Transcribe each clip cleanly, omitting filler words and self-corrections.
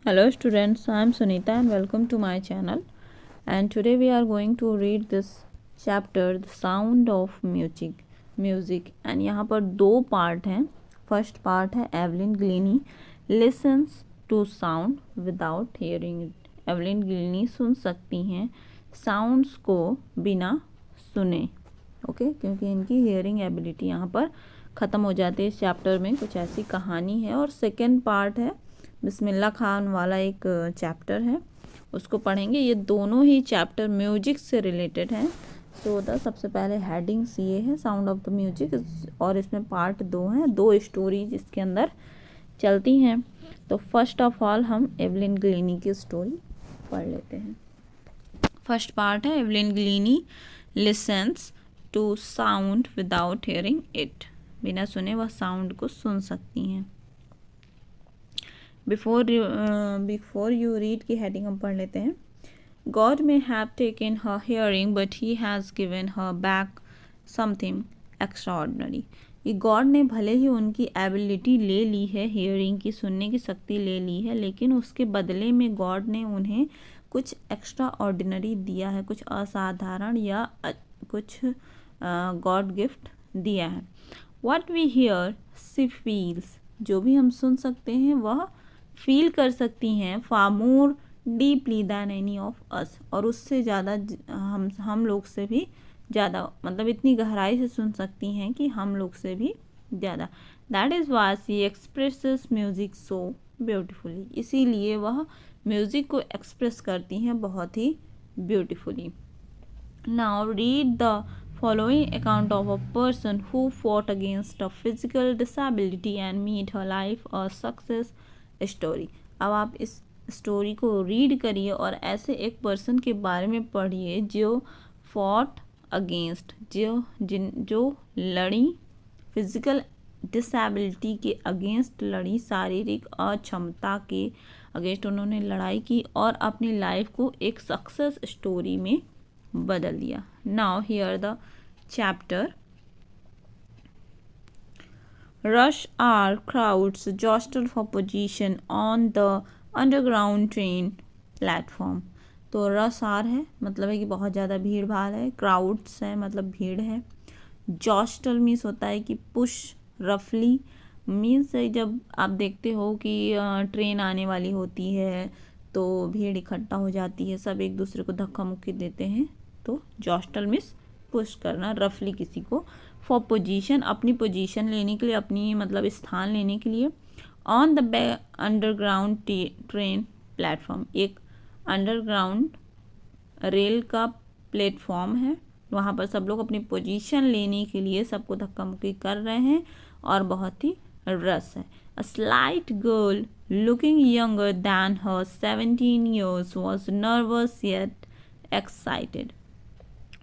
Hello students, I am Sunita and welcome to my channel. And today we are going to read this chapter The Sound of Music. And यहाँ पर दो part हैं. First part है Evelyn Glennie listens to sound without hearing it. Evelyn Glennie सुन सकती हैं sounds को बिना सुने. ओके क्योंकि इनकी हियरिंग एबिलिटी यहाँ पर ख़त्म हो जाती है. इस चैप्टर में कुछ ऐसी कहानी है. और सेकेंड पार्ट है बिस्मिल्लाह खान वाला एक चैप्टर है, उसको पढ़ेंगे. ये दोनों ही चैप्टर म्यूजिक से रिलेटेड हैं. सो सबसे पहले हेडिंग्स ये है साउंड ऑफ द म्यूजिक, और इसमें पार्ट दो हैं, दो स्टोरीज इसके अंदर चलती हैं. तो फर्स्ट ऑफ ऑल हम एवलिन ग्लीनी की स्टोरी पढ़ लेते हैं. फर्स्ट पार्ट है Evelyn Glennie listens to sound without hearing it. बिना सुने वह साउंड को सुन सकती हैं. बिफोर यू रीड की हेडिंग हम पढ़ लेते हैं. God may have taken her hearing but he has given her back something extraordinary. ये गॉड ने भले ही उनकी एबिलिटी ले ली है, हियरिंग की, सुनने की शक्ति ले ली है, लेकिन उसके बदले में गॉड ने उन्हें कुछ एक्स्ट्रा ऑर्डिनरी दिया है, कुछ असाधारण या कुछ गॉड गिफ्ट दिया है. What we hear she feels. जो भी हम सुन सकते हैं वह फील कर सकती हैं far more deeply than any of us. और उससे ज़्यादा हम लोग से भी ज़्यादा, मतलब इतनी गहराई से सुन सकती हैं कि हम लोग से भी ज़्यादा. That is why she expresses music so beautifully. इसीलिए वह म्यूज़िक को एक्सप्रेस करती हैं बहुत ही beautifully. Now read the following account of a person who fought against a physical disability and made her life a success story. अब आप इस स्टोरी को रीड करिए और ऐसे एक पर्सन के बारे में पढ़िए जो फॉट अगेंस्ट, जो लड़ी, फिजिकल डिसेबिलिटी के अगेंस्ट लड़ी, शारीरिक अक्षमता के अगेंस्ट उन्होंने लड़ाई की और अपनी लाइफ को एक सक्सेस स्टोरी में बदल दिया. Now here the chapter. Rush hour crowds jostle for position on the underground train platform. तो रश आर है मतलब है कि बहुत ज़्यादा भीड़ भाड़ है, क्राउड्स है मतलब भीड़ है, जॉस्टल मीन्स होता है कि पुश, रफली मीन्स जब आप देखते हो कि ट्रेन आने वाली होती है तो भीड़ इकट्ठा हो जाती है, सब एक दूसरे को धक्का मुक्की देते हैं. तो जॉस्टल मीन्स पुश करना, रफली किसी को. फॉर पोजीशन, अपनी पोजीशन लेने के लिए, अपनी मतलब स्थान लेने के लिए. On the underground train platform, एक अंडरग्राउंड रेल का प्लेटफॉर्म है, वहाँ पर सब लोग अपनी पोजीशन लेने के लिए सबको धक्का मुक्की कर रहे हैं और बहुत ही रस है. A slight girl looking younger than her 17 years was nervous yet excited.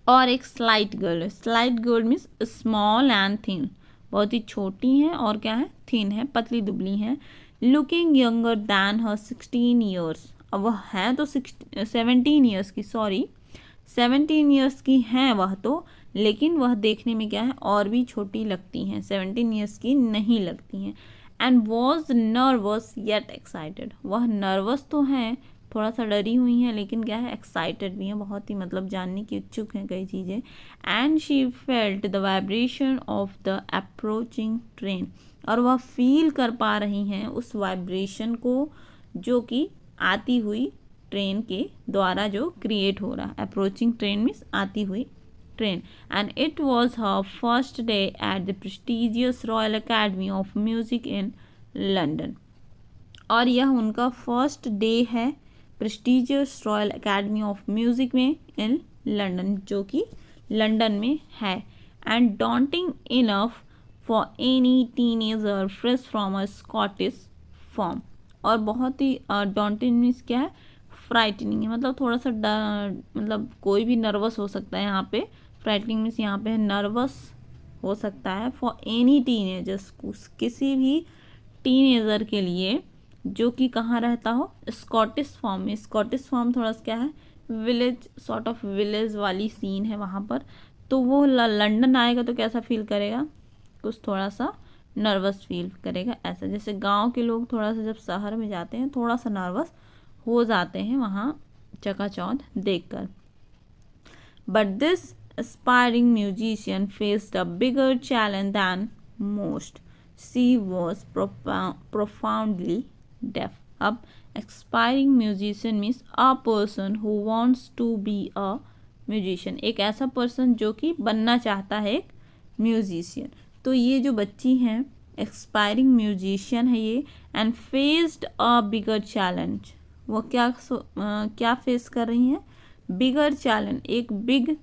और एक slight girl means small and thin, बहुत ही छोटी हैं और क्या है, थिन है, पतली दुबली हैं. लुकिंग यंगर दैन हर 16 years. अब वह हैं तो 17 years की, 17 years की हैं वह तो, लेकिन वह देखने में क्या है और भी छोटी लगती हैं, 17 years की नहीं लगती हैं. And was nervous yet excited. वह नर्वस तो हैं, थोड़ा सा डरी हुई हैं, लेकिन क्या है एक्साइटेड भी हैं, बहुत ही मतलब जानने की इच्छुक हैं कई चीज़ें. And she felt the vibration of the approaching train. और वह फील कर पा रही हैं उस वाइब्रेशन को जो कि आती हुई ट्रेन के द्वारा जो क्रिएट हो रहा. अप्रोचिंग ट्रेन मीन्स आती हुई train. And it was her first day at the prestigious royal Academy of music in London. और यह उनका फर्स्ट डे है prestigious royal Academy of music में इन लंदन, जो कि लंदन में है. And daunting enough for any teenager fresh from a Scottish form. और बहुत ही डॉन्टिंग मीन्स क्या है, फ्राइटनिंग है, मतलब थोड़ा सा मतलब कोई भी नर्वस हो सकता है यहाँ पे. फ्राइटनिंग मीन्स यहाँ पे नर्वस हो सकता है. फॉर एनी टीनेजर्स, किसी भी टीनेजर के लिए जो कि कहाँ रहता हो, स्कॉटिश फॉर्म में. स्कॉटिश फॉर्म थोड़ा सा क्या है, विलेज, सॉर्ट ऑफ विलेज वाली सीन है वहाँ पर. तो वो लंदन आएगा तो कैसा फील करेगा, कुछ थोड़ा सा नर्वस फील करेगा। ऐसा जैसे गांव के लोग थोड़ा सा जब शहर में जाते हैं थोड़ा सा नर्वस हो जाते हैं वहाँ चकाचौंध देखकर। But this aspiring musician faced a bigger challenge than most. She was profoundly deaf. अब aspiring musician means a person who wants to be a musician. एक ऐसा पर्सन जो कि बनना चाहता है एक म्यूजिशियन। तो ये जो बच्ची हैं एक्सपायरिंग म्यूजिशियन है ये, and faced a bigger challenge. वो क्या फेस कर रही हैं? बिगर चैलेंज, एक बिग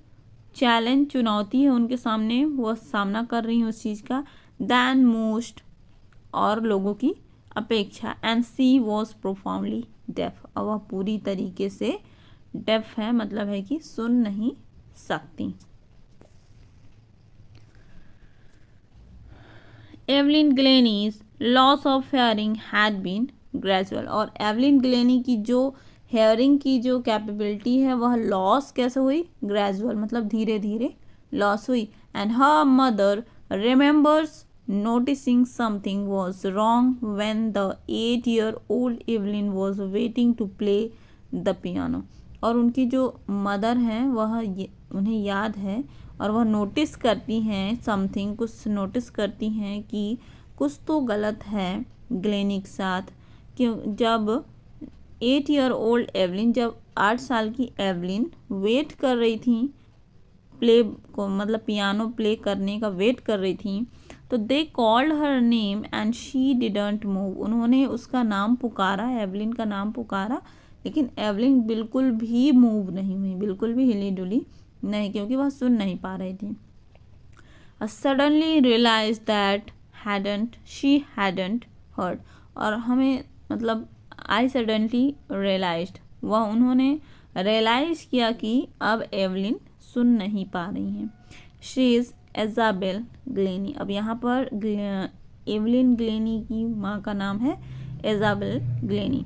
चैलेंज चुनौती है उनके सामने, वो सामना कर रही हैं उस चीज़ का, दैन मोस्ट और लोगों की अपेक्षा। And she was profoundly deaf, और वह पूरी तरीके से डेफ है, मतलब है कि सुन नहीं सकती। Evelyn Glennie's loss of hearing had been gradual, और एवलिन ग्लेनी की जो हेयरिंग की जो कैपेबिलिटी है वह लॉस कैसे हुई? ग्रेजुअल, मतलब धीरे धीरे लॉस हुई। And her mother remembers noticing something was wrong when the 8-year-old Evelyn was waiting to play the piano, और उनकी जो मदर हैं वह उन्हें याद है और वह नोटिस करती हैं समथिंग, कुछ नोटिस करती हैं कि कुछ तो गलत है ग्लेनी के साथ। क्यों? जब 8-year-old एवलिन, जब 8 साल की एवलिन वेट कर रही थी प्ले को, मतलब पियानो प्ले करने का वेट कर रही थी, तो they called her name and she didn't move, उन्होंने उसका नाम पुकारा, एवलिन का नाम पुकारा, लेकिन एवलिन बिल्कुल भी मूव नहीं हुई, बिल्कुल भी हिली डुली नहीं, क्योंकि वह सुन नहीं पा रही थी। Suddenly realize that she hadn't heard, और हमें मतलब आई सडनली रियलाइज्ड, वह उन्होंने रियलाइज किया कि अब एवलिन सुन नहीं पा रही हैं। शी इज़ इजाबेल ग्लेनी, अब यहाँ पर एवलिन ग्लेनी की माँ का नाम है Isabel Glennie.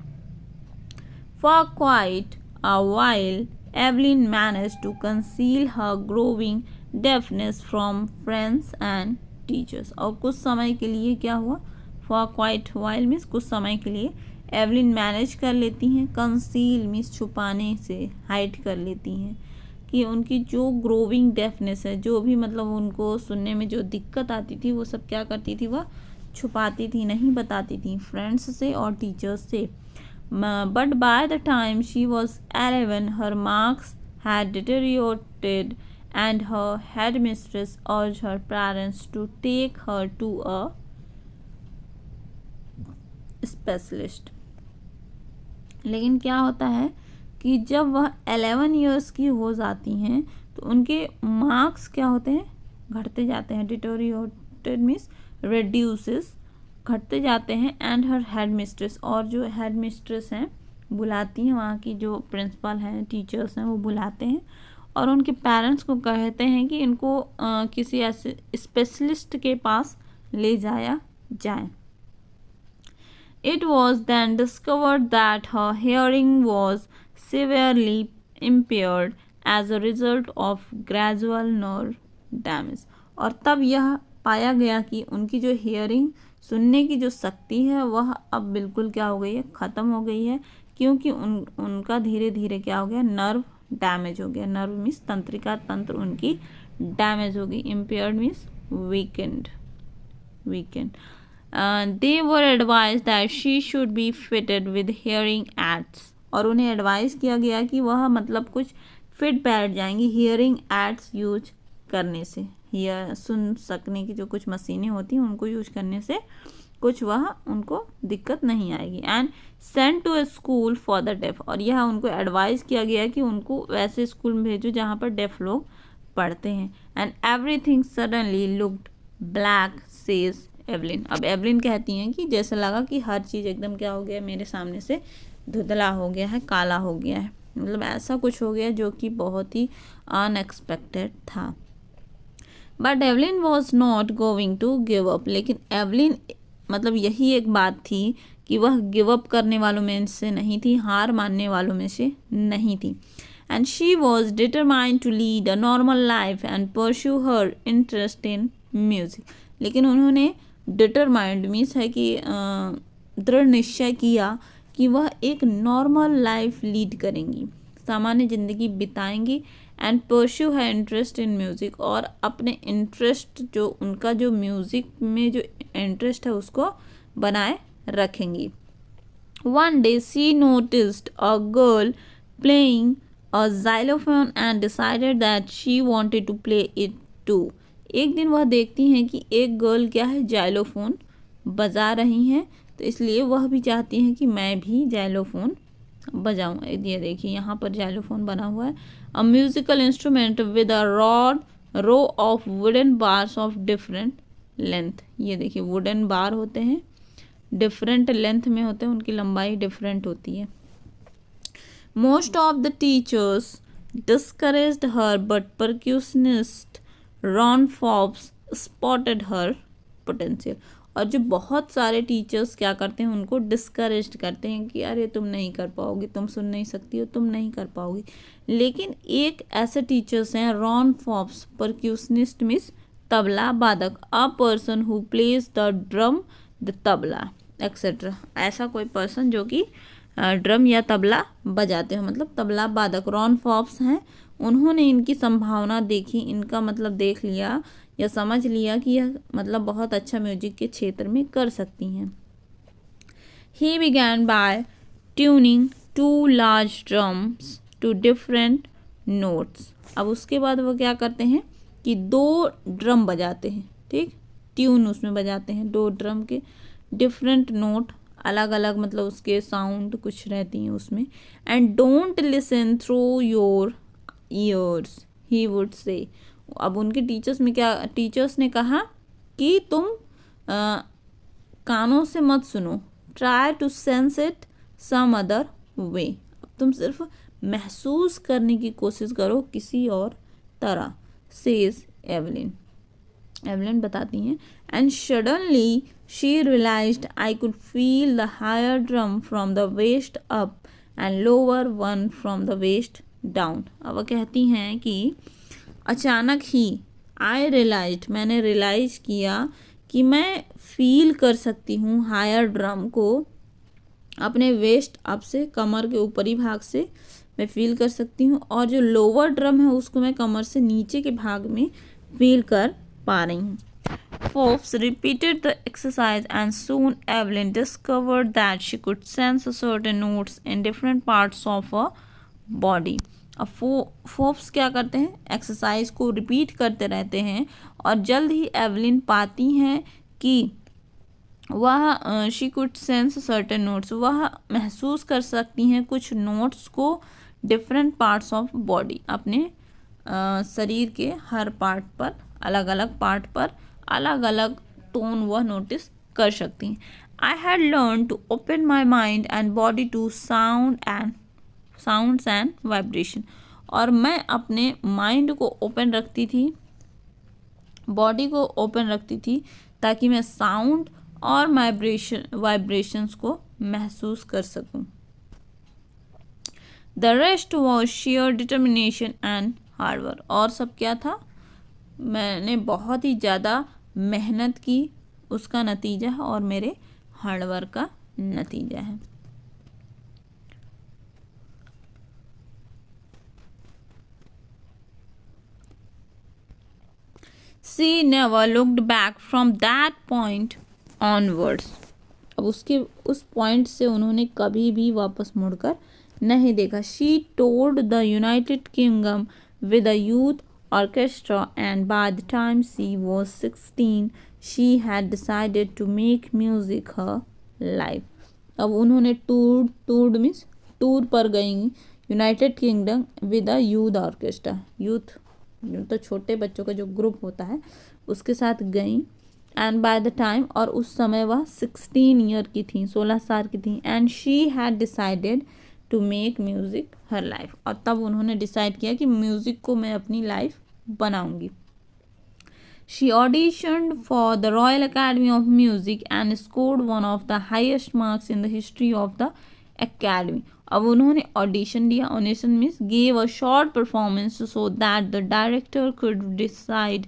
For quite a while Evelyn manage to conceal her growing deafness from friends and teachers, और कुछ समय के लिए क्या हुआ? फॉर क्वाइट वाइल मीन्स कुछ समय के लिए एवलिन मैनेज कर लेती हैं, कंसील मीन्स छुपाने से, हाइड कर लेती हैं कि उनकी जो ग्रोविंग डेफनेस है, जो भी मतलब उनको सुनने में जो दिक्कत आती थी वो सब क्या करती थी? वह छुपाती थी, नहीं बताती थी फ्रेंड्स से और टीचर्स से। But by the time she was 11 her marks had deteriorated and her head mistress urged her parents to take her to a specialist. लेकिन क्या होता है कि जब वह 11 ईयर्स की हो जाती हैं तो उनके मार्क्स क्या होते हैं? घटते जाते हैं। डिटोरिएटेड मीन्स रिड्यूसेस, घटते जाते हैं। एंड हर हेड मिस्ट्रेस, और जो हेड मिस्ट्रेस हैं बुलाती हैं, वहाँ की जो प्रिंसिपल हैं, टीचर्स हैं, वो बुलाते हैं और उनके पेरेंट्स को कहते हैं कि इनको किसी ऐसे स्पेशलिस्ट के पास ले जाया जाए। It was then discovered that her hearing was severely impaired as a result of gradual nerve damage, और तब यह पाया गया कि उनकी जो हियरिंग, सुनने की जो शक्ति है वह अब बिल्कुल क्या हो गई है? ख़त्म हो गई है, क्योंकि उनका धीरे धीरे क्या हो गया? नर्व डैमेज हो गया। नर्व मीन्स तंत्रिका तंत्र उनकी डैमेज हो गई। Impaired means weekend. They were advised that she should be fitted with hearing aids, और उन्हें एडवाइस किया गया कि वह मतलब कुछ फिट बैठ जाएंगी हियरिंग एड्स यूज करने से। सुन सकने की जो कुछ मशीनें होती हैं उनको यूज करने से कुछ वह उनको दिक्कत नहीं आएगी। And sent to a school for the deaf, और यह उनको एडवाइस किया गया कि उनको वैसे स्कूल में भेजो जहाँ पर डेफ लोग पढ़ते हैं। And everything suddenly looked black says Evelyn, अब एवलिन कहती हैं कि जैसे लगा कि हर चीज़ एकदम क्या हो गया, मेरे सामने से धुंधला हो गया है, काला हो गया है, मतलब ऐसा कुछ हो गया जो कि बहुत ही अनएक्सपेक्टेड था। But Evelyn was not going to give up, लेकिन एवलिन मतलब यही एक बात थी कि वह गिव अप करने वालों में से नहीं थी, हार मानने वालों में से नहीं थी। And she was determined to lead a normal life and pursue her interest in music, लेकिन उन्होंने डिटरमाइंड मीन्स है कि दृढ़ निश्चय किया कि वह एक नॉर्मल लाइफ लीड करेंगी, सामान्य ज़िंदगी बिताएंगी एंड परस्यू है इंटरेस्ट इन म्यूज़िक, और अपने इंटरेस्ट जो उनका जो म्यूज़िक में जो इंटरेस्ट है उसको बनाए रखेंगी. One day she noticed a girl playing a xylophone and decided that she wanted to play it too. एक दिन वह देखती हैं कि एक गर्ल क्या है, जाइलोफोन बजा रही हैं, तो इसलिए वह भी चाहती हैं कि मैं भी जाइलोफोन बजाऊं. ये देखिए यहाँ पर जाइलोफोन बना हुआ है. A musical instrument with a row of wooden bars of different length. ये देखिए वुडन बार होते हैं, डिफरेंट लेंथ में होते हैं, उनकी लंबाई डिफरेंट होती है. Most of the teachers discouraged her but percussionist Ron Forbes spotted her potential. और जो बहुत सारे टीचर्स क्या करते हैं, उनको डिस्करेज करते हैं कि अरे तुम नहीं कर पाओगी, तुम सुन नहीं सकती हो, तुम नहीं कर पाओगी. लेकिन एक ऐसे टीचर्स हैं रॉन फॉब्स, परक्यूशनिस्ट मीन्स तबला वादक, a person who plays the drum the tabla etcetera. ऐसा कोई पर्सन जो कि ड्रम या तबला बजाते हो, मतलब तबला वादक रॉन फॉब्स हैं. उन्होंने इनकी संभावना देखी, इनका मतलब देख लिया या समझ लिया कि यह मतलब बहुत अच्छा म्यूजिक के क्षेत्र में कर सकती हैं. He began by tuning 2 large drums to different notes. अब उसके बाद वो क्या करते हैं कि 2 ड्रम बजाते हैं, ठीक, ट्यून उसमें बजाते हैं, 2 ड्रम के डिफरेंट नोट, अलग अलग मतलब उसके साउंड कुछ रहती हैं उसमें. And don't listen through your years he would say. अब उनके टीचर्स ने कहा कि तुम कानों से मत सुनो, try to sense it some other way. अब तुम सिर्फ महसूस करने की कोशिश करो किसी और तरह, सेज एवलिन. एवलिन बताती हैं. And suddenly she realized I could feel the higher drum from the waist up and lower one from the waist down. अब वो कहती हैं कि अचानक ही मैंने रियलाइज किया कि मैं फील कर सकती हूँ हायर ड्रम को अपने वेस्ट अप से, कमर के ऊपरी भाग से मैं फील कर सकती हूँ, और जो लोअर ड्रम है उसको मैं कमर से नीचे के भाग में फील कर पा रही हूँ. Forbes repeated the exercise and soon Evelyn discovered that she could sense certain notes in different parts of her body. अब फोर्ब्स क्या करते हैं, एक्सरसाइज को रिपीट करते रहते हैं, और जल्द ही एवलिन पाती हैं कि वह she could sense certain notes, वह महसूस कर सकती हैं कुछ नोट्स को डिफरेंट पार्ट्स ऑफ बॉडी, अपने शरीर के हर पार्ट पर, अलग अलग पार्ट पर अलग अलग टोन वह नोटिस कर सकती हैं. I had learn to open my mind and body to sounds and vibration. और मैं अपने माइंड को ओपन रखती थी, बॉडी को ओपन रखती थी, ताकि मैं साउंड और वाइब्रेशंस को महसूस कर सकूं. The rest was share determination and hard work. और सब क्या था, मैंने बहुत ही ज़्यादा मेहनत की, उसका नतीजा है, और मेरे हार्डवर्क का नतीजा है. She never looked back from that point onwards. अब उस पॉइंट से उन्होंने कभी भी वापस मुड़कर नहीं देखा. She toured the United Kingdom with a youth orchestra, and by the time she was 16, she had decided to make music her life. अब उन्होंने टूर्ड मीन्स टूर पर गई United kingdom with a youth orchestra. Youth तो छोटे बच्चों का जो group होता है उसके साथ गई. एंड बाय द टाइम, और उस समय वह 16 ईयर की थी, 16 साल की थी. And she had decided to make music her life. और तब उन्होंने डिसाइड किया कि म्यूज़िक को मैं अपनी लाइफ बनाऊंगी. She auditioned for the Royal Academy of Music and scored one of the highest marks in the history of the academy. अब उन्होंने ऑडिशन दिया. Audition means gave a short performance so that the director could decide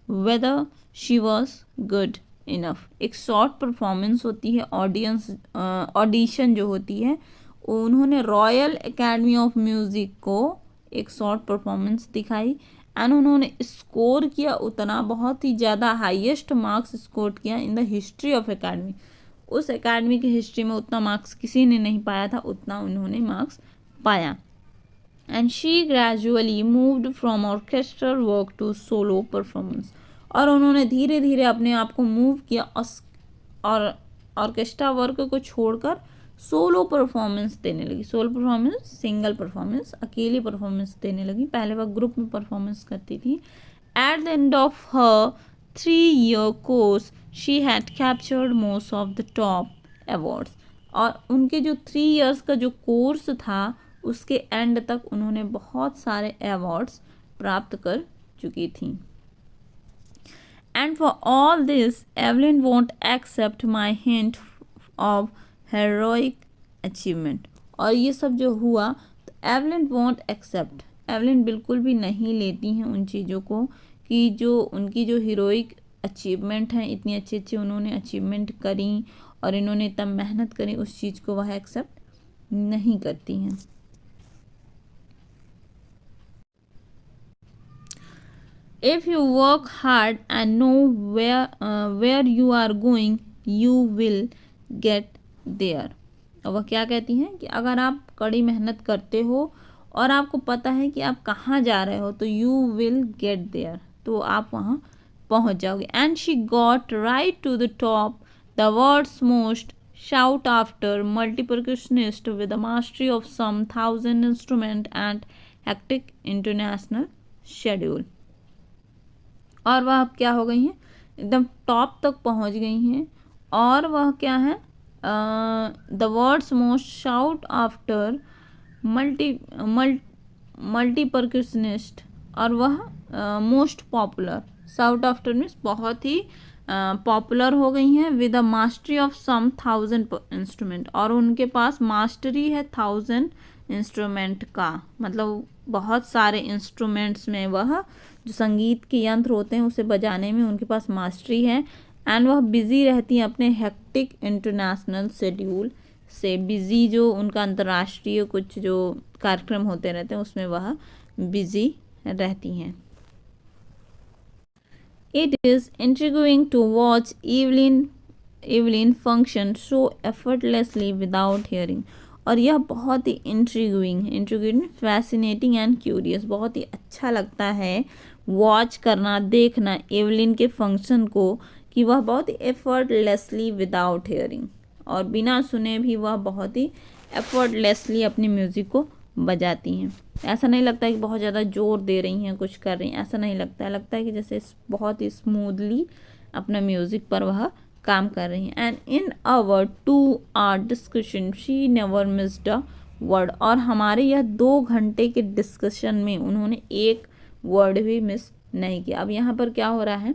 whether she was good enough. एक short performance होती है, audition जो होती है, उन्होंने रॉयल एकेडमी ऑफ म्यूज़िक को एक शॉर्ट परफॉर्मेंस दिखाई एंड उन्होंने स्कोर किया उतना, बहुत ही ज़्यादा हाईएस्ट मार्क्स स्कोर किया इन द हिस्ट्री ऑफ एकेडमी। उस एकेडमी की हिस्ट्री में उतना मार्क्स किसी ने नहीं पाया था, उतना उन्होंने मार्क्स पाया। And she gradually moved from orchestral work to solo performance. और उन्होंने धीरे धीरे अपने आप को मूव किया और ऑर्केस्ट्रा वर्क को छोड़कर सोलो परफॉर्मेंस देने लगी। सोलो परफॉर्मेंस, सिंगल परफॉर्मेंस, अकेली परफॉर्मेंस देने लगी। पहले वह ग्रुप में परफॉर्मेंस करती थी। At the end of her 3-year course she had captured most of the top awards. और उनके जो 3 years का जो कोर्स था, उसके एंड तक उन्होंने बहुत सारे अवार्ड्स प्राप्त कर चुकी थी। And for all this, Evelyn won't accept my hint of heroic achievement. और ये सब जो हुआ तो एवलिन वॉन्ट एक्सेप्ट, एवलिन बिल्कुल भी नहीं लेती हैं उन चीज़ों को कि जो उनकी जो हीरोइक अचीवमेंट हैं, इतनी अच्छी अच्छी उन्होंने अचीवमेंट करी और इन्होंने इतना मेहनत करी, उस चीज़ को वह एक्सेप्ट नहीं करती हैं। If you work hard and know where you are going, you will get there. और वह क्या कहती हैं कि अगर आप कड़ी मेहनत करते हो और आपको पता है कि आप कहाँ जा रहे हो, तो you will get there, तो आप वहाँ पहुँच जाओगे। And she got right to the top, the world's most sought after multi-percussionist with a mastery of some 1,000 instruments and hectic international schedule. और वह अब क्या हो गई हैं, एकदम टॉप तक पहुंच गई हैं। और वह क्या है, the world's most sought after multi percussionist, और वह most popular, sought after means बहुत ही पॉपुलर हो गई हैं। With a mastery of some 1,000 instrument, और उनके पास मास्टरी है 1,000 इंस्ट्रूमेंट का, मतलब बहुत सारे इंस्ट्रूमेंट्स में वह जो संगीत के यंत्र होते हैं उसे बजाने में उनके पास मास्टरी है। एंड वह बिज़ी रहती हैं अपने हेक्टिक इंटरनेशनल शेड्यूल से, बिज़ी जो उनका अंतर्राष्ट्रीय कुछ जो कार्यक्रम होते रहते हैं उसमें वह बिज़ी रहती हैं। It is intriguing to watch Evelyn function so effortlessly without hearing. और यह बहुत ही इंट्रिग्यूइंग फैसिनेटिंग एंड क्यूरियस, बहुत ही अच्छा लगता है वॉच करना, देखना एवलिन के फंक्शन को, कि वह बहुत ही एफर्टलेसली विदाउट हियरिंग, और बिना सुने भी वह बहुत ही एफर्टलेसली अपनी म्यूज़िक को बजाती हैं। ऐसा नहीं लगता है कि बहुत ज़्यादा जोर दे रही हैं, कुछ कर रही हैं, ऐसा नहीं लगता है। लगता है कि जैसे बहुत ही स्मूथली अपना म्यूज़िक पर वह काम कर रही हैं। And in our 2 hour discussion she never missed a word. और हमारे यह 2 घंटे के डिस्कशन में उन्होंने एक वर्ड भी मिस नहीं किया। अब यहाँ पर क्या हो रहा है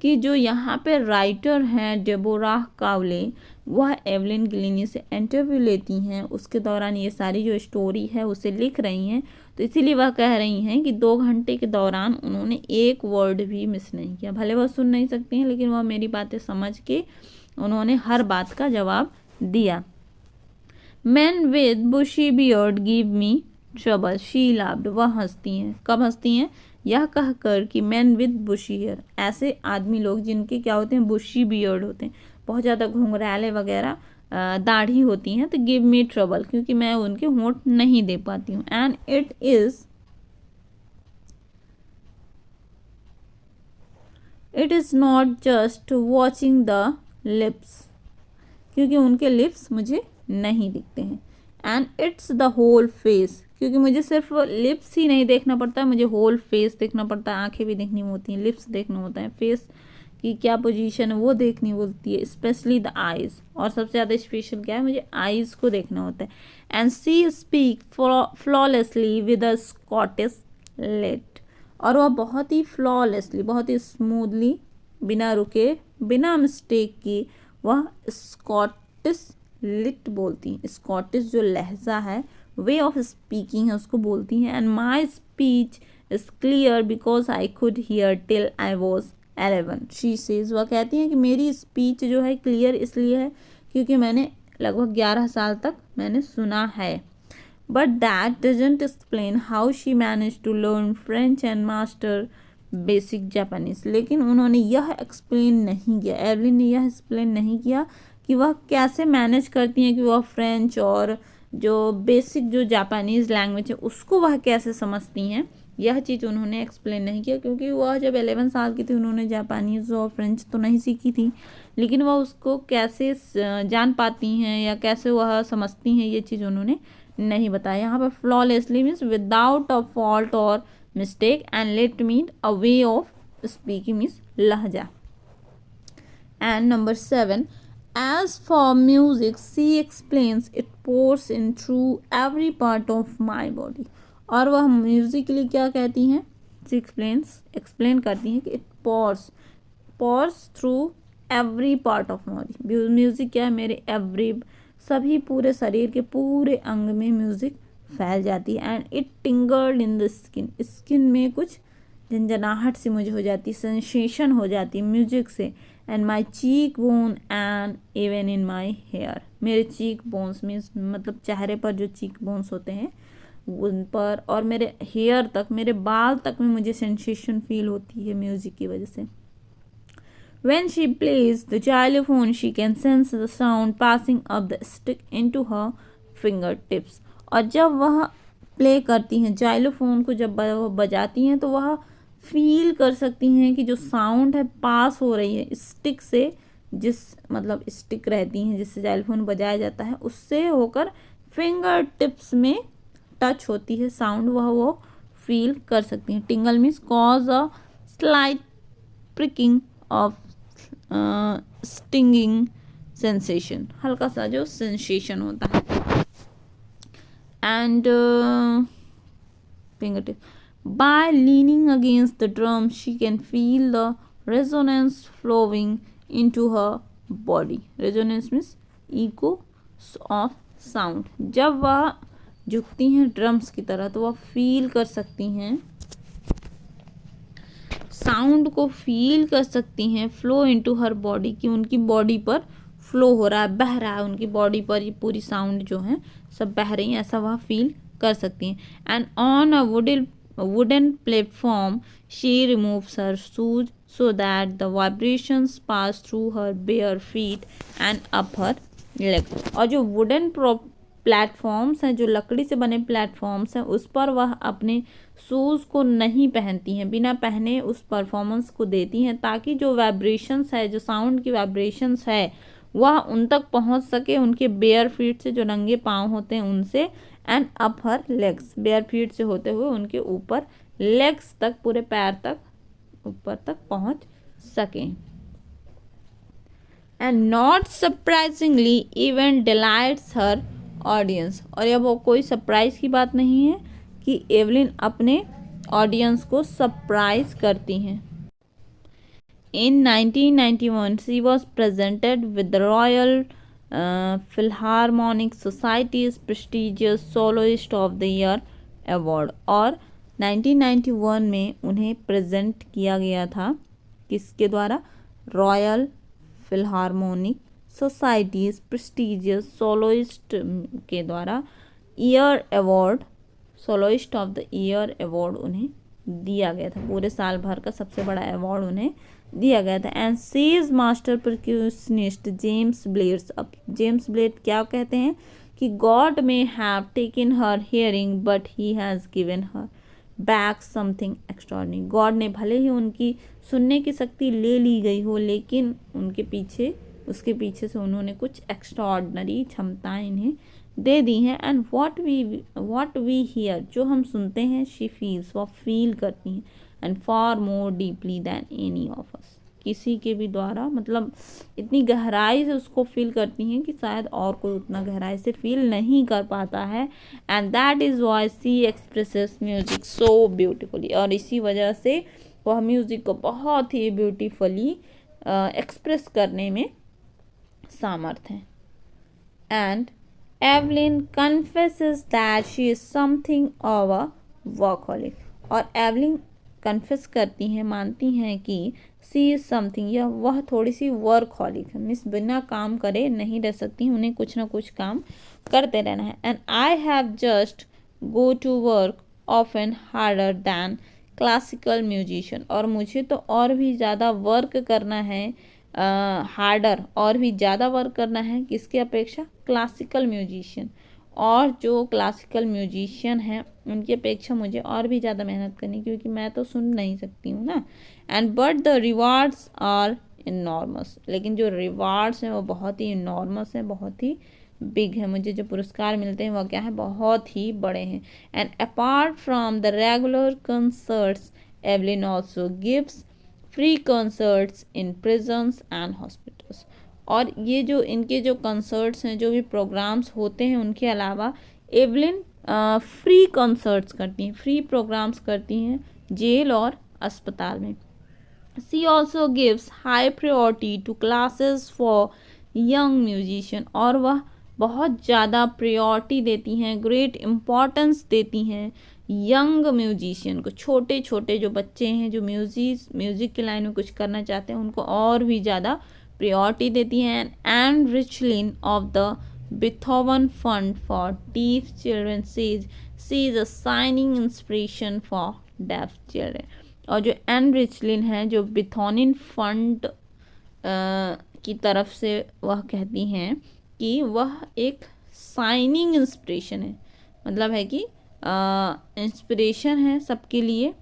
कि जो यहाँ पे राइटर हैं डेबोरा कावले, वह एवलिन गिलिनी से इंटरव्यू लेती हैं, उसके दौरान ये सारी जो स्टोरी है उसे लिख रही हैं। तो इसीलिए वह कह रही हैं कि 2 घंटे के दौरान उन्होंने एक वर्ड भी मिस नहीं किया। भले वह सुन नहीं सकती हैं, लेकिन वह मेरी बातें समझ के उन्होंने हर बात का जवाब दिया। Man with bushy beard give me trouble, she laughed, वह हंसती हैं। कब हंसती हैं, यह कहकर कि मैन विद बुशी हेयर, ऐसे आदमी लोग जिनके क्या होते हैं, बुशी बियर्ड होते हैं, बहुत ज़्यादा घुंघराले वगैरह दाढ़ी होती हैं, तो गिव मी ट्रबल, क्योंकि मैं उनके होंठ नहीं दे पाती हूँ। And it is not just watching the lips, क्योंकि उनके लिप्स मुझे नहीं दिखते हैं। And it's the whole face, क्योंकि मुझे सिर्फ लिप्स ही नहीं देखना पड़ता है, मुझे होल फेस देखना पड़ता है। आंखें भी देखनी होती हैं, लिप्स देखना होता है, फेस की क्या पोजीशन है वो देखनी होती है, स्पेशली द आइज़। और सबसे ज़्यादा स्पेशल क्या है, मुझे आइज़ को देखना होता है। And she speak flawlessly with a Scottish lilt, और वह बहुत ही फ्लॉलेसली, बहुत ही स्मूथली, बिना रुके, बिना मिस्टेक की वह स्कॉटिश लिट बोलती हैं। स्कॉटिश जो लहजा है, वे ऑफ स्पीकिंग है, उसको बोलती हैं। And my speech is clear because I could hear till I was 11 she says, वह कहती हैं कि मेरी स्पीच जो है क्लियर इसलिए है क्योंकि मैंने लगभग 11 साल तक मैंने सुना है. But that doesn't explain how she manage to learn French and master basic Japanese. लेकिन उन्होंने यह एक्सप्लेन नहीं किया, एवलिन ने यह एक्सप्लेन नहीं किया कि वह कैसे मैनेज करती हैं कि वह फ्रेंच और जो बेसिक जो जापानीज़ लैंग्वेज है उसको वह कैसे समझती हैं. यह चीज़ उन्होंने एक्सप्लेन नहीं किया क्योंकि वह जब 11 साल की थी उन्होंने जापानीज़ और फ्रेंच तो नहीं सीखी थी, लेकिन वह उसको कैसे जान पाती हैं या कैसे वह समझती हैं ये चीज़ उन्होंने नहीं बताया. यहाँ पर flawlessly means without a fault और mistake, and lilt mean a way of speaking means लहजा. And number 7, as for music, she explains it pours in through every part of my body. और वह म्यूज़िक के लिए क्या कहती हैं, she explain करती हैं कि it pours through every part of my body. Music क्या है, मेरे सभी पूरे शरीर के पूरे अंग में म्यूज़िक फैल जाती है. And it tingled in the skin में कुछ झंझनाहट सी मुझे हो जाती, सेंसेशन हो जाती है म्यूजिक से. And my cheek bone and even in my hair, मेरे चीक बोन्स मीन्स मतलब चेहरे पर जो चीक बोन्स होते हैं उन पर और मेरे हेयर तक, मेरे बाल तक में मुझे सेंसेशन फील होती है म्यूजिक की वजह से. When she plays the xylophone, she can sense the sound passing up the stick into her fingertips. और जब वह प्ले करती हैं जाइलोफोन को, जब वह बजाती हैं तो वह फील कर सकती हैं कि जो साउंड है पास हो रही है स्टिक से, जिस मतलब स्टिक रहती हैं जिससे जाइलोफोन बजाया जाता है उससे होकर फिंगर टिप्स में टच होती है साउंड, वह वो फील कर सकती हैं. Tingle means cause a slight prickling of stinging sensation, हल्का सा जो सेंसेशन होता है. And finger tip, by leaning against the drum she can feel the resonance flowing into her body. Resonance means echo of sound. जब वह झुकती हैं drums की तरह तो वह फील कर सकती हैं साउंड को, फील कर सकती हैं फ्लो इनटू हर बॉडी, कि उनकी बॉडी पर फ्लो हो रहा है, बह रहा है उनकी बॉडी पर, ये पूरी साउंड जो है सब बह रही हैं, ऐसा वह फील कर सकती हैं. And on a wooden platform she removes her shoes so that the vibrations pass through her bare feet and up her leg. और जो वुडन प्लेटफॉर्म्स हैं, जो लकड़ी से बने प्लेटफॉर्म्स हैं, उस पर वह अपने शूज़ को नहीं पहनती हैं, बिना पहने उस परफॉर्मेंस को देती हैं ताकि जो वाइब्रेशंस है, जो साउंड की वाइब्रेशंस है वह उन तक पहुंच सके उनके बेयर फीट से, जो नंगे पाँव होते हैं उनसे. And up her legs, bare feet से होते हुए उनके ऊपर लेग्स तक, पूरे पैर तक ऊपर तक पहुंच सकें. And not surprisingly even delights her audience, और यह वो कोई सरप्राइज की बात नहीं है कि एवलिन अपने ऑडियंस को सरप्राइज करती हैं. In 1991 she was presented with the Royal Philharmonic Society's prestigious Soloist of the Year Award. और 1991 में उन्हें प्रेजेंट किया गया था किसके द्वारा, royal Philharmonic societies prestigious soloist के द्वारा year award, soloist of the year award उन्हें दिया गया था. पूरे साल भर का सबसे बड़ा अवार्ड उन्हें दिया गया था. And sees master percussionist James Blades, अब जेम्स ब्लेड क्या कहते हैं कि God may have taken her hearing but he has given her back something extraordinary. God ने भले ही उनकी सुनने की शक्ति ले ली गई हो, लेकिन उसके पीछे से उन्होंने कुछ एक्स्ट्रॉर्डिनरी क्षमताएं इन्हें दे दी हैं. एंड व्हाट वी हियर, जो हम सुनते हैं, शी फील्स, वह फील करती हैं. And for more deeply than any of अस, किसी के भी द्वारा, मतलब इतनी गहराई से उसको फील करती हैं कि शायद और कोई उतना गहराई से फील नहीं कर पाता है. And that is why she expresses music so beautifully, और इसी वजह से वह म्यूज़िक को बहुत ही ब्यूटीफुली एक्सप्रेस करने में सामर्थ हैं. And Evelyn confesses that she is something of a workaholic, और एवलिन कन्फेस करती हैं, मानती हैं कि सी इज़ समथिंग, या वह थोड़ी सी वर्कहॉलिक है, मीन्स बिना काम करे नहीं रह सकती, उन्हें कुछ ना कुछ काम करते रहना है। And I have just go to work often harder than classical musician, और मुझे तो और भी ज़्यादा वर्क करना है, हार्डर और भी ज़्यादा वर्क करना है किसके अपेक्षा, क्लासिकल म्यूजिशियन, और जो क्लासिकल म्यूजिशियन हैं उनकी अपेक्षा मुझे और भी ज़्यादा मेहनत करनी, क्योंकि मैं तो सुन नहीं सकती हूँ ना। And but the rewards are enormous, लेकिन जो रिवार्ड्स हैं वो बहुत ही इनॉर्मस हैं, बहुत ही बिग है, मुझे जो पुरस्कार मिलते हैं वह क्या है, बहुत ही बड़े हैं। And apart from the regular concerts Evelyn also gives free concerts in prisons and hospitals, और ये जो इनके जो कंसर्ट्स हैं, जो भी प्रोग्राम्स होते हैं, उनके अलावा एवलिन फ्री कंसर्ट्स करती हैं, फ्री प्रोग्राम्स करती हैं जेल और अस्पताल में। She also gives high priority to classes for young musician, और वह बहुत ज़्यादा प्रायोरिटी देती हैं, ग्रेट इम्पॉर्टेंस देती हैं यंग म्यूजिशियन को, छोटे छोटे जो बच्चे हैं जो म्यूज़िक की लाइन में कुछ करना चाहते हैं, उनको और भी ज़्यादा प्रायोरिटी देती हैं। And रिचलिन of the Beethoven Fund for Deaf Children says she is a shining inspiration for deaf children, और जो एन रिचलिन है, जो बिथोनिन फंड की तरफ से वह कहती हैं कि वह एक शाइनिंग इंस्पिरेशन है, मतलब है कि इंस्पिरेशन है सबके लिए,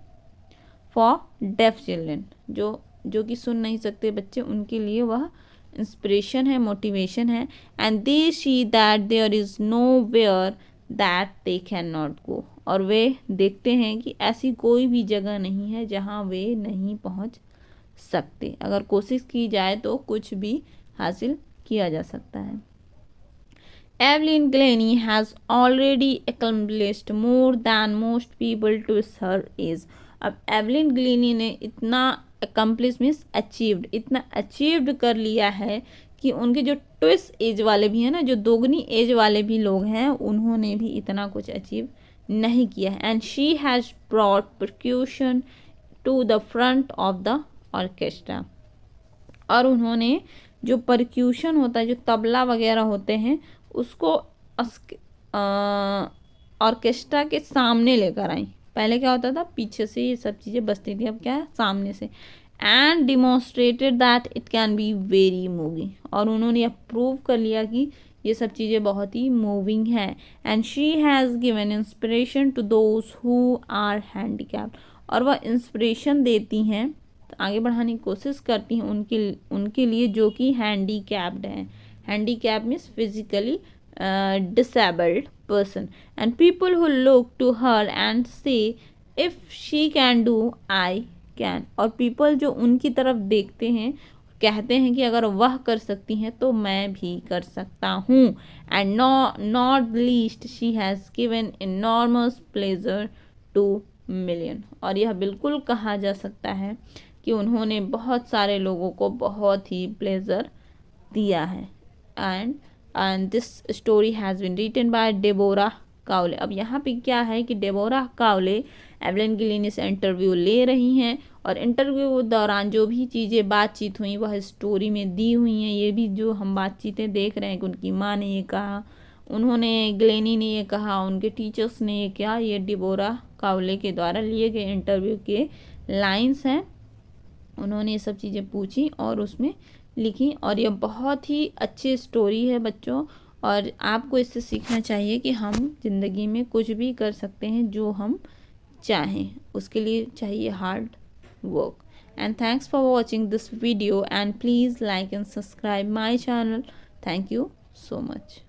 फॉर डेफ चिल्ड्रन, जो कि सुन नहीं सकते बच्चे, उनके लिए वह इंस्पिरेशन है, मोटिवेशन है। And they see that there is nowhere that they can not go, और वे देखते हैं कि ऐसी कोई भी जगह नहीं है जहाँ वे नहीं पहुँच सकते, अगर कोशिश की जाए तो कुछ भी हासिल किया जा सकता है। Evelyn Glennie has already accomplished more than most people to her age. अब एवलिन ग्लेनी ने इतना अकम्प्लिश मीन्स अचीव्ड, इतना अचीव्ड कर लिया है कि उनके जो ट्विस एज वाले भी हैं ना, जो दोगुनी एज वाले भी लोग हैं, उन्होंने भी इतना कुछ अचीव नहीं किया है। And she has brought percussion to the front of the orchestra, और उन्होंने जो परक्यूशन होता है, जो तबला वगैरह होते हैं, उसको ऑर्केस्ट्रा के सामने लेकर आई। पहले क्या होता था, पीछे से ये सब चीज़ें बजती थी, अब क्या है, सामने से। And demonstrated that it can be very moving, और उन्होंने प्रूव कर लिया कि ये सब चीज़ें बहुत ही मूविंग है। And she has given inspiration to those who are handicapped, और वह इंस्पिरेशन देती हैं, आगे बढ़ाने की कोशिश करती हैं उनके लिए जो कि हैंडीकैप्ड हैं। Handicap means physically disabled person, and people who look to her and say if she can do I can, और people जो उनकी तरफ देखते हैं, कहते हैं कि अगर वह कर सकती हैं तो मैं भी कर सकता हूँ। and not least she has given enormous pleasure to million, और यह बिल्कुल कहा जा सकता है कि उन्होंने बहुत सारे लोगों को बहुत ही प्लेजर दिया है। And this story has been written by Deborah Cowley. अब यहाँ पे क्या है कि डेबोरा कावले एवलिन ग्लेनी से इंटरव्यू ले रही हैं, और इंटरव्यू के दौरान जो भी चीज़ें बातचीत हुई वह स्टोरी में दी हुई हैं। ये भी जो हम बातचीतें देख रहे हैं कि उनकी माँ ने ये कहा, उन्होंने ग्लेनी ने ये कहा, उनके टीचर्स ने ये क्या, ये डेबोरा कावले के द्वारा लिए गए इंटरव्यू के लाइन्स हैं। उन्होंने ये सब चीज़ें पूछी और उसमें लिखी, और यह बहुत ही अच्छी स्टोरी है बच्चों, और आपको इससे सीखना चाहिए कि हम ज़िंदगी में कुछ भी कर सकते हैं जो हम चाहें, उसके लिए चाहिए hard work. And thanks for watching this video, and please like and subscribe my channel. Thank you so much.